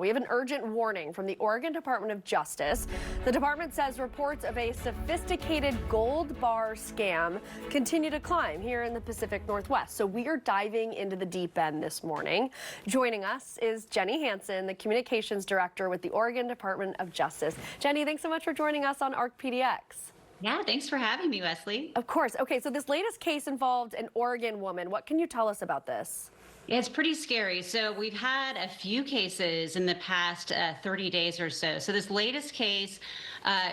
We have an urgent warning from the Oregon Department of Justice. The department says reports of a sophisticated gold bar scam continue to climb here in the Pacific Northwest. So we are diving into the deep end this morning. Joining us is Jenny Hansson, the Communications Director with the Oregon Department of Justice. Jenny, thanks so much for joining us on ARC PDX. Yeah, thanks for having me, Wesley. Of course. Okay, so this latest case involved an Oregon woman. What can you tell us about this? It's pretty scary. So we've had a few cases in the past 30 days or so. So this latest case,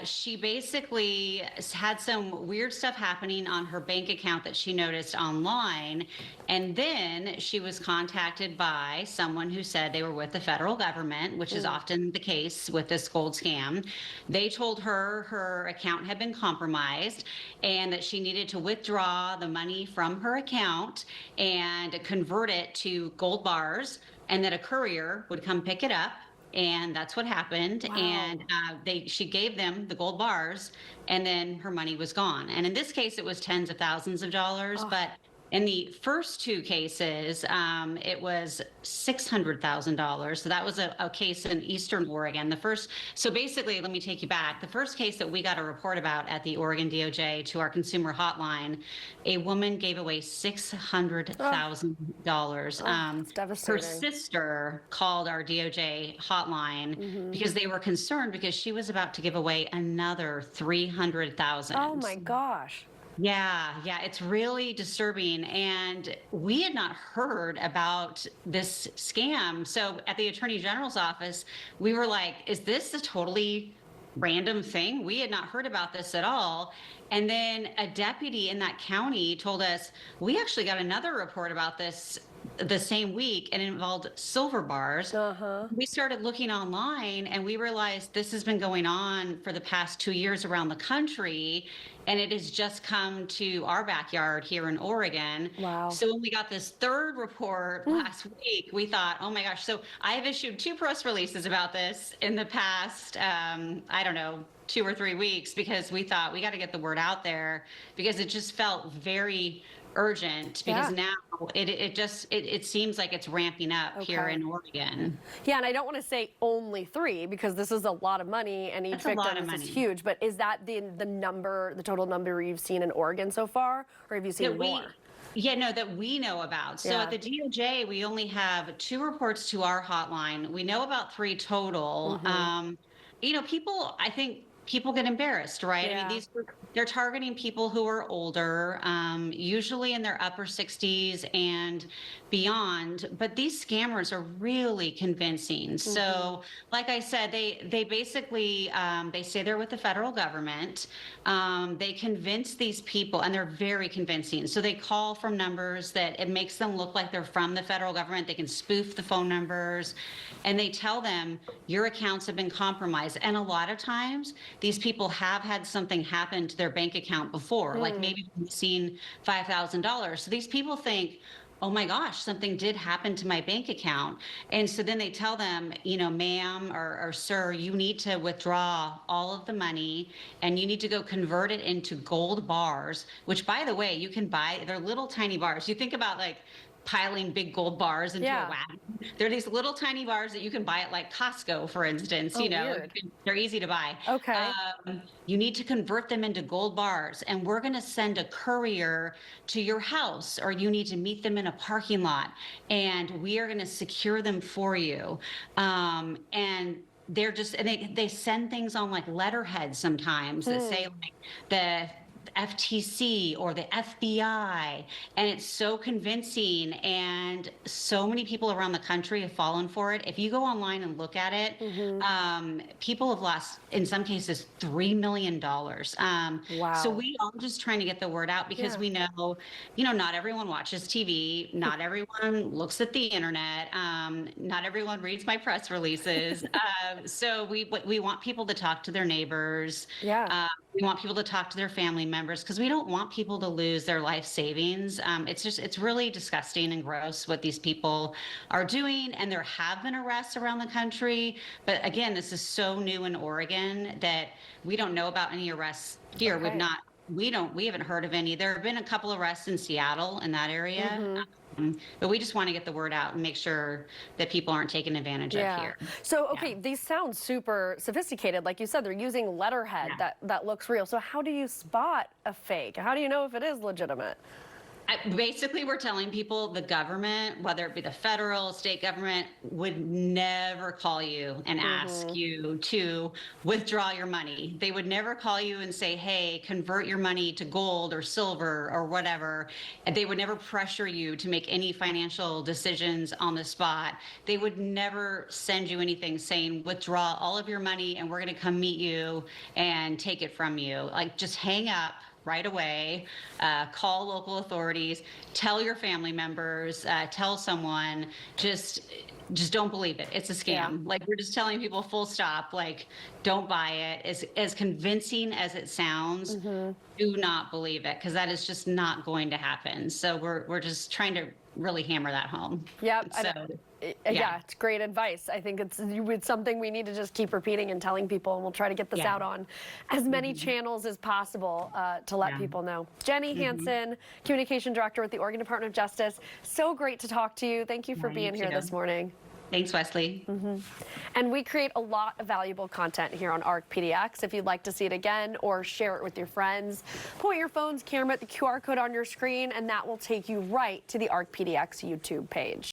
she basically had some weird stuff happening on her bank account that she noticed online. And then she was contacted by someone who said they were with the federal government, which is often the case with this gold scam. They told her her account had been compromised and that she needed to withdraw the money from her account and convert it to gold bars, and that a courier would come pick it up. And that's what happened. Wow. And she gave them the gold bars, and then her money was gone. And in this case, it was tens of thousands of dollars. But in the first two cases, it was $600,000. So that was a case in Eastern Oregon. So basically, let me take you back. The first case that we got a report about at the Oregon DOJ to our consumer hotline, a woman gave away $600,000. That's devastating. Her sister called our DOJ hotline because they were concerned because she was about to give away another $300,000. Oh my gosh. Yeah, it's really disturbing. And we had not heard about this scam. So at the Attorney General's office, we were like, is this a totally random thing? We had not heard about this at all. And then a deputy in that county told us, we actually got another report about this the same week, and it involved silver bars. We started looking online and we realized this has been going on for the past 2 years around the country, and it has just come to our backyard here in Oregon. Wow. So when we got this third report last week, we thought, oh my gosh. So I have issued 2 press releases about this in the past, 2 or 3 weeks, because we thought we got to get the word out there, because it just felt very urgent, because now it seems like it's ramping up here in Oregon. Yeah, and I don't want to say only 3, because this is a lot of money and each victim is huge, but is that the total number you've seen in Oregon so far, or have you seen more? That we know about. So at the DOJ, we only have 2 reports to our hotline. We know about 3 total. People get embarrassed, right? Yeah. I mean, they're targeting people who are older, usually in their upper 60s and beyond. But these scammers are really convincing. So, like I said, they basically they say they're with the federal government. They convince these people, and they're very convincing. So they call from numbers that it makes them look like they're from the federal government. They can spoof the phone numbers, and they tell them your accounts have been compromised. And a lot of times, these people have had something happen to their bank account before, like maybe we've seen $5,000. So these people think, oh my gosh, something did happen to my bank account. And so then they tell them, ma'am or sir, you need to withdraw all of the money and you need to go convert it into gold bars, which, by the way, you can buy. They're little tiny bars. You think about like piling big gold bars into a wagon. They're these little tiny bars that you can buy at like Costco, for instance. Weird. They're easy to buy. Okay. You need to convert them into gold bars, and we're going to send a courier to your house, or you need to meet them in a parking lot, and we are going to secure them for you. And they send things on like letterhead sometimes that say like the FTC or the FBI, and it's so convincing, and so many people around the country have fallen for it. If you go online and look at it, people have lost, in some cases, $3 million. Wow. So we are just trying to get the word out, because we know, not everyone watches TV, not everyone looks at the internet, not everyone reads my press releases. So we want people to talk to their neighbors. We want people to talk to their family members, because we don't want people to lose their life savings. It's really disgusting and gross what these people are doing. And there have been arrests around the country. But again, this is so new in Oregon that we don't know about any arrests here. We haven't heard of any. There have been a couple arrests in Seattle, in that area. But we just want to get the word out and make sure that people aren't taken advantage of here. So, okay, these sound super sophisticated. Like you said, they're using letterhead that looks real. So how do you spot a fake? How do you know if it is legitimate? Basically, we're telling people the government, whether it be the federal, state government, would never call you and ask you to withdraw your money. They would never call you and say, hey, convert your money to gold or silver or whatever. And they would never pressure you to make any financial decisions on the spot. They would never send you anything saying, withdraw all of your money and we're going to come meet you and take it from you. Like, just hang up right away, call local authorities, tell your family members, tell someone, just don't believe it. It's a scam. Yeah. Like, we're just telling people full stop, like, don't buy it. As convincing as it sounds, do not believe it, because that is just not going to happen. So we're just trying to really hammer that home. Yep. So, yeah, it's great advice. I think it's something we need to just keep repeating and telling people, and we'll try to get this out on as many channels as possible to let people know. Jenny Hansson, Communication Director with the Oregon Department of Justice. So great to talk to you. Thank you for being here this morning. Thanks, Wesley. And we create a lot of valuable content here on ARC PDX. If you'd like to see it again or share it with your friends, point your phone's camera at the QR code on your screen, and that will take you right to the ARC PDX YouTube page.